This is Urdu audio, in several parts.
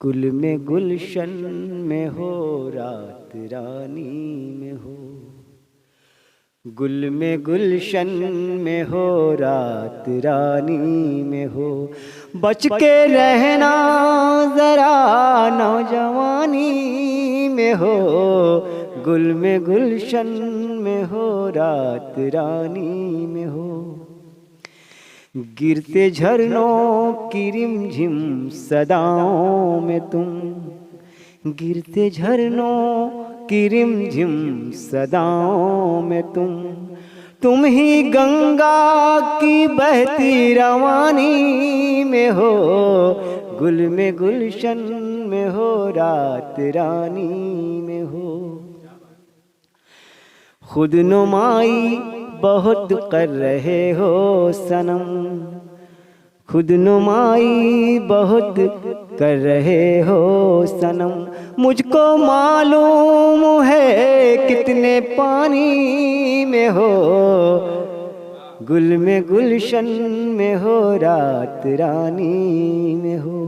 گل میں گلشن میں ہو رات رانی میں ہو، گل میں گلشن میں ہو رات رانی میں ہو، بچ کے رہنا ذرا نوجوانی میں ہو، گل میں گلشن میں ہو رات رانی میں ہو، گرتے جھرنوں کی رمجھم صداؤں میں تم، گرتے جھرنوں کی رمجھم صداؤں میں تم ہی گنگا کی بہتی روانی میں ہو، گل میں گلشن میں ہو رات رانی میں ہو، خود نمائی بہت کر رہے ہو صنم، خود نمائی بہت کر رہے ہو صنم، مجھ کو معلوم ہے کتنے پانی میں ہو، گل میں گلشن میں ہو رات رانی میں ہو،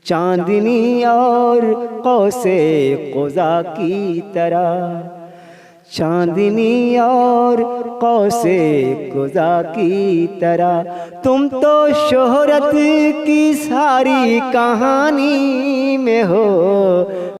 چاندنی اور قوس قزح کی طرح، چاندنی اور قوس قزح کی طرح، تم تو شہرت کی ساری کہانی میں ہو،